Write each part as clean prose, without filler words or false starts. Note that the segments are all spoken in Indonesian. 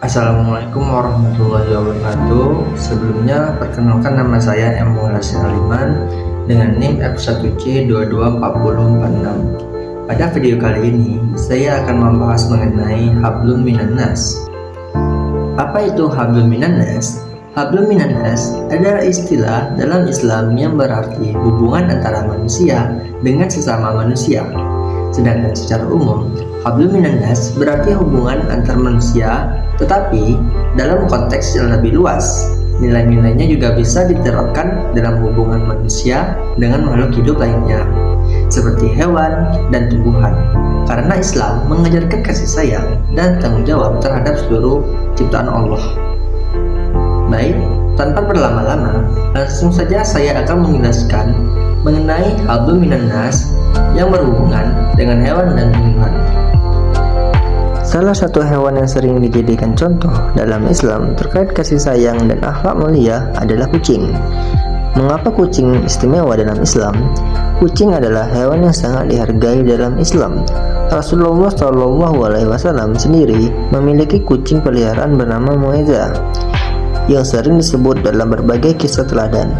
Assalamualaikum warahmatullahi wabarakatuh. Sebelumnya, perkenalkan nama saya M. Hasan Aliman dengan NIM F1C224046. Pada video kali ini, saya akan membahas mengenai Hablum Minan Nas. Apa itu Hablum Minan Nas? Hablum Minan Nas adalah istilah dalam Islam yang berarti hubungan antara manusia dengan sesama manusia. Sedangkan secara umum, Hablum Minan Nas berarti hubungan antar manusia, tetapi dalam konteks yang lebih luas. Nilai-nilainya juga bisa diterapkan dalam hubungan manusia dengan makhluk hidup lainnya, seperti hewan dan tumbuhan. Karena Islam mengajarkan kasih sayang dan tanggung jawab terhadap seluruh ciptaan Allah. Baik, tanpa berlama-lama, langsung saja saya akan menjelaskan mengenai Hablum Minan Nas yang berhubungan dengan hewan dan tumbuhan. Salah satu hewan yang sering dijadikan contoh dalam Islam terkait kasih sayang dan akhlak mulia adalah kucing. Mengapa kucing istimewa dalam Islam? Kucing adalah hewan yang sangat dihargai dalam Islam. Rasulullah SAW sendiri memiliki kucing peliharaan bernama Mu'izah yang sering disebut dalam berbagai kisah teladan.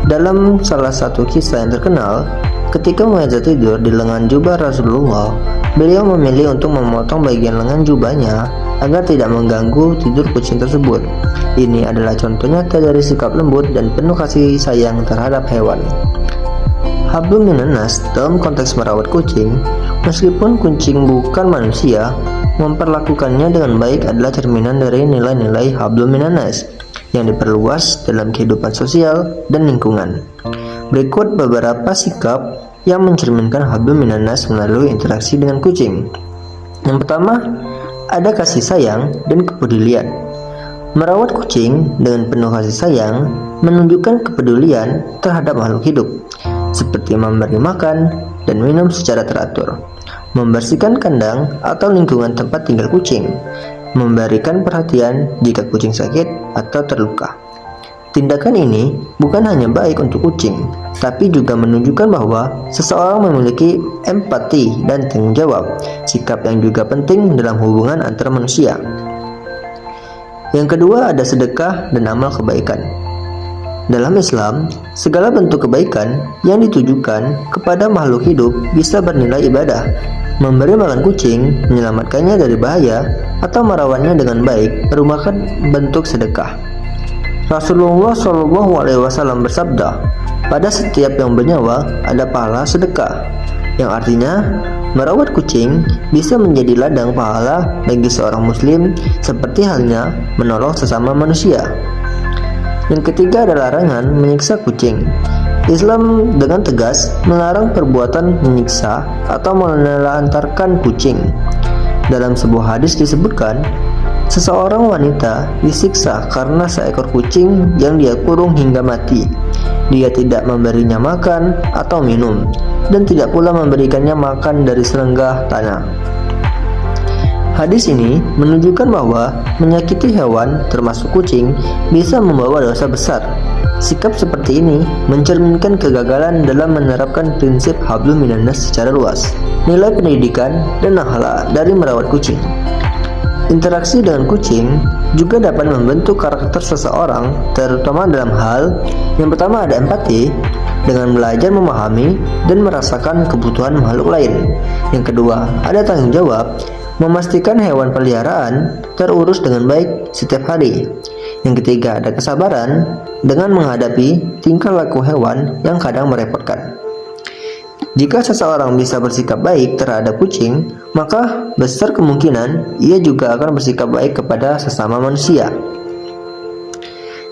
Dalam salah satu kisah yang terkenal, ketika Mu'izah tidur di lengan jubah Rasulullah, beliau memilih untuk memotong bagian lengan jubahnya agar tidak mengganggu tidur kucing tersebut. Ini adalah contoh nyata dari sikap lembut dan penuh kasih sayang terhadap hewan. Hablum Minan Nas dalam konteks merawat kucing, meskipun kucing bukan manusia, memperlakukannya dengan baik adalah cerminan dari nilai-nilai Hablum Minan Nas yang diperluas dalam kehidupan sosial dan lingkungan. Berikut beberapa sikap yang mencerminkan Hablum Minan Nas melalui interaksi dengan kucing. Yang pertama, ada kasih sayang dan kepedulian. Merawat kucing dengan penuh kasih sayang menunjukkan kepedulian terhadap makhluk hidup, seperti memberi makan dan minum secara teratur, membersihkan kandang atau lingkungan tempat tinggal kucing, memberikan perhatian jika kucing sakit atau terluka. Tindakan ini bukan hanya baik untuk kucing, tapi juga menunjukkan bahwa seseorang memiliki empati dan tanggung jawab, sikap yang juga penting dalam hubungan antar manusia. Yang kedua, ada sedekah dan amal kebaikan. Dalam Islam, segala bentuk kebaikan yang ditujukan kepada makhluk hidup bisa bernilai ibadah. Memberi makan kucing, menyelamatkannya dari bahaya, atau merawatnya dengan baik merupakan bentuk sedekah. Rasulullah SAW bersabda, pada setiap yang bernyawa ada pahala sedekah, yang artinya merawat kucing bisa menjadi ladang pahala bagi seorang muslim, seperti halnya menolong sesama manusia. Yang ketiga ada larangan menyiksa kucing. Islam dengan tegas melarang perbuatan menyiksa atau menelantarkan kucing. Dalam sebuah hadis disebutkan, seseorang wanita disiksa karena seekor kucing yang dia kurung hingga mati. Dia tidak memberinya makan atau minum, dan tidak pula memberikannya makan dari selenggah tanah. Hadis ini menunjukkan bahwa menyakiti hewan, termasuk kucing, bisa membawa dosa besar. Sikap seperti ini mencerminkan kegagalan dalam menerapkan prinsip Hablum Minan Nas secara luas. Nilai pendidikan dan akhlak dari merawat kucing. Interaksi dengan kucing juga dapat membentuk karakter seseorang, terutama dalam hal yang pertama ada empati, dengan belajar memahami dan merasakan kebutuhan makhluk lain. Yang kedua, ada tanggung jawab, memastikan hewan peliharaan terurus dengan baik setiap hari. Yang ketiga, ada kesabaran dengan menghadapi tingkah laku hewan yang kadang merepotkan. Jika seseorang bisa bersikap baik terhadap kucing, maka besar kemungkinan ia juga akan bersikap baik kepada sesama manusia.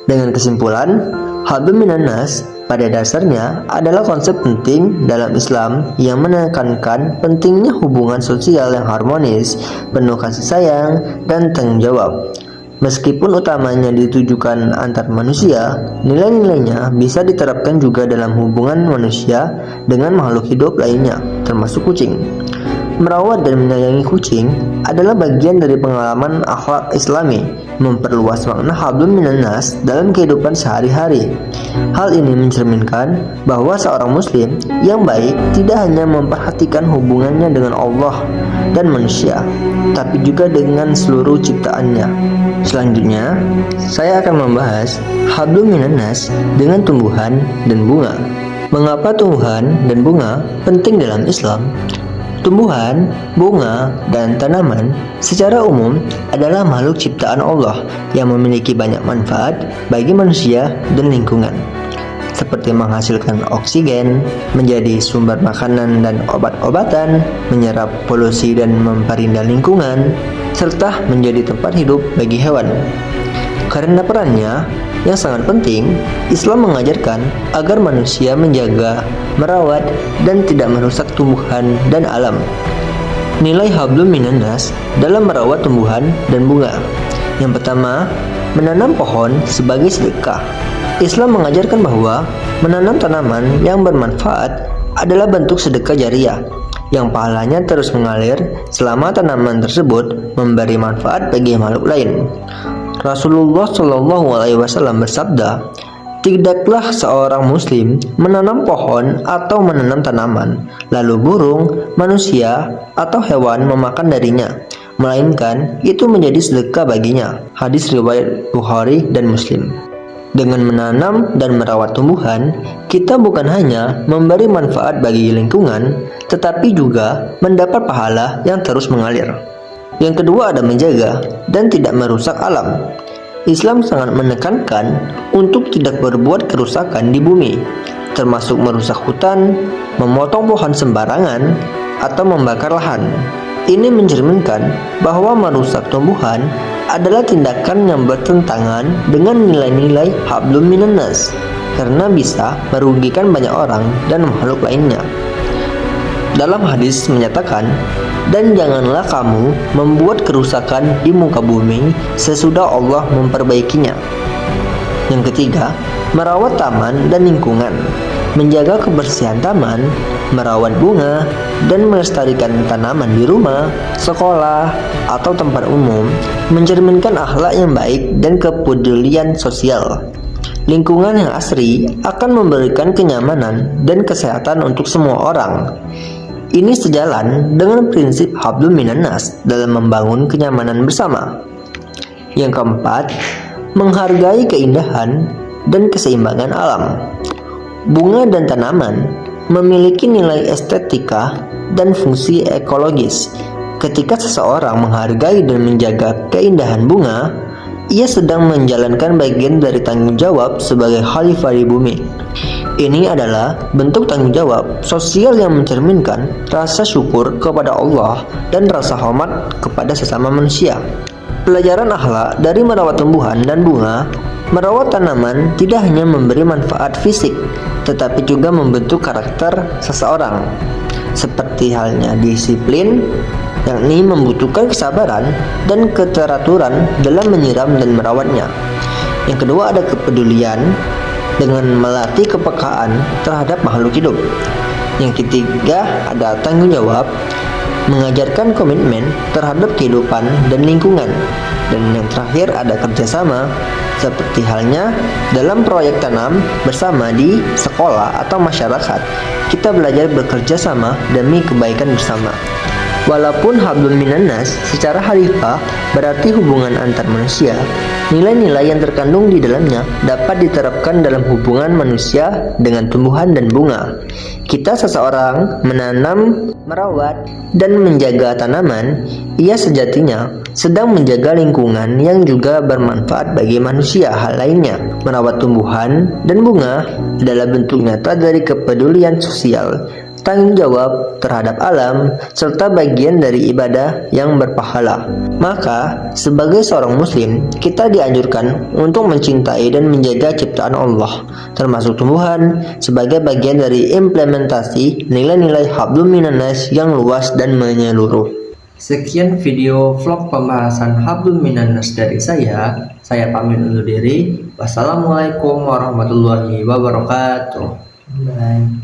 Dengan kesimpulan, Hablum Minan Nas pada dasarnya adalah konsep penting dalam Islam yang menekankan pentingnya hubungan sosial yang harmonis, penuh kasih sayang, dan tanggung jawab. Meskipun utamanya ditujukan antar manusia, nilai-nilainya bisa diterapkan juga dalam hubungan manusia dengan makhluk hidup lainnya, termasuk kucing. merawat dan menyayangi kucing adalah bagian dari pengalaman akhlak Islami, memperluas makna hablum minannas dalam kehidupan sehari-hari. Hal ini mencerminkan bahwa seorang muslim yang baik tidak hanya memperhatikan hubungannya dengan Allah dan manusia, tapi juga dengan seluruh ciptaannya. Selanjutnya, saya akan membahas hablum minannas dengan tumbuhan dan bunga. Mengapa tumbuhan dan bunga penting dalam Islam? Tumbuhan, bunga, dan tanaman secara umum adalah makhluk ciptaan Allah yang memiliki banyak manfaat bagi manusia dan lingkungan, seperti menghasilkan oksigen, menjadi sumber makanan dan obat-obatan, menyerap polusi dan memperindah lingkungan, serta menjadi tempat hidup bagi hewan. Karena perannya yang sangat penting, Islam mengajarkan agar manusia menjaga, merawat, dan tidak merusak tumbuhan dan alam. Nilai hablum minannas dalam merawat tumbuhan dan bunga. Yang pertama, menanam pohon sebagai sedekah. Islam mengajarkan bahwa menanam tanaman yang bermanfaat adalah bentuk sedekah jariah, yang pahalanya terus mengalir selama tanaman tersebut memberi manfaat bagi makhluk lain. Rasulullah Shallallahu Alaihi Wasallam bersabda, "Tidaklah seorang muslim menanam pohon atau menanam tanaman, lalu burung, manusia, atau hewan memakan darinya, melainkan itu menjadi sedekah baginya." Hadis riwayat Bukhari dan Muslim. Dengan menanam dan merawat tumbuhan, kita bukan hanya memberi manfaat bagi lingkungan, tetapi juga mendapat pahala yang terus mengalir. Yang kedua ada menjaga dan tidak merusak alam. Islam sangat menekankan untuk tidak berbuat kerusakan di bumi, termasuk merusak hutan, memotong pohon sembarangan, atau membakar lahan. Ini mencerminkan bahwa merusak tumbuhan adalah tindakan yang bertentangan dengan nilai-nilai hablum minannas, karena bisa merugikan banyak orang dan makhluk lainnya. Dalam hadis menyatakan, "Dan janganlah kamu membuat kerusakan di muka bumi sesudah Allah memperbaikinya." Yang ketiga, merawat taman dan lingkungan. Menjaga kebersihan taman, merawat bunga, dan melestarikan tanaman di rumah, sekolah, atau tempat umum mencerminkan akhlak yang baik dan kepedulian sosial. Lingkungan yang asri akan memberikan kenyamanan dan kesehatan untuk semua orang. Ini sejalan dengan prinsip hablum minannas dalam membangun kenyamanan bersama. Yang keempat, menghargai keindahan dan keseimbangan alam. Bunga dan tanaman memiliki nilai estetika dan fungsi ekologis. Ketika seseorang menghargai dan menjaga keindahan bunga, ia sedang menjalankan bagian dari tanggung jawab sebagai khalifah di bumi. Ini adalah bentuk tanggung jawab sosial yang mencerminkan rasa syukur kepada Allah dan rasa hormat kepada sesama manusia. Pelajaran akhlak dari merawat tumbuhan dan bunga, merawat tanaman tidak hanya memberi manfaat fisik, tetapi juga membentuk karakter seseorang. Seperti halnya disiplin, yakni membutuhkan kesabaran dan keteraturan dalam menyiram dan merawatnya. Yang kedua ada kepedulian, dengan melatih kepekaan terhadap makhluk hidup. Yang ketiga ada tanggung jawab, mengajarkan komitmen terhadap kehidupan dan lingkungan. Dan yang terakhir ada kerjasama, seperti halnya dalam proyek tanam bersama di sekolah atau masyarakat. Kita belajar bekerja sama demi kebaikan bersama. Walaupun hablum minannas secara harfiah berarti hubungan antar manusia, nilai-nilai yang terkandung di dalamnya dapat diterapkan dalam hubungan manusia dengan tumbuhan dan bunga. Kita seseorang menanam, merawat, dan menjaga tanaman, ia sejatinya sedang menjaga lingkungan yang juga bermanfaat bagi manusia hal lainnya. Merawat tumbuhan dan bunga adalah bentuk nyata dari kepedulian sosial, tanggung jawab terhadap alam, serta bagian dari ibadah yang berpahala. Maka, sebagai seorang muslim, kita dianjurkan untuk mencintai dan menjaga ciptaan Allah, termasuk tumbuhan, sebagai bagian dari implementasi nilai-nilai hablum minannas yang luas dan menyeluruh. Sekian video vlog pembahasan hablum minannas dari saya pamit undur diri. Wassalamualaikum warahmatullahi wabarakatuh. Bye.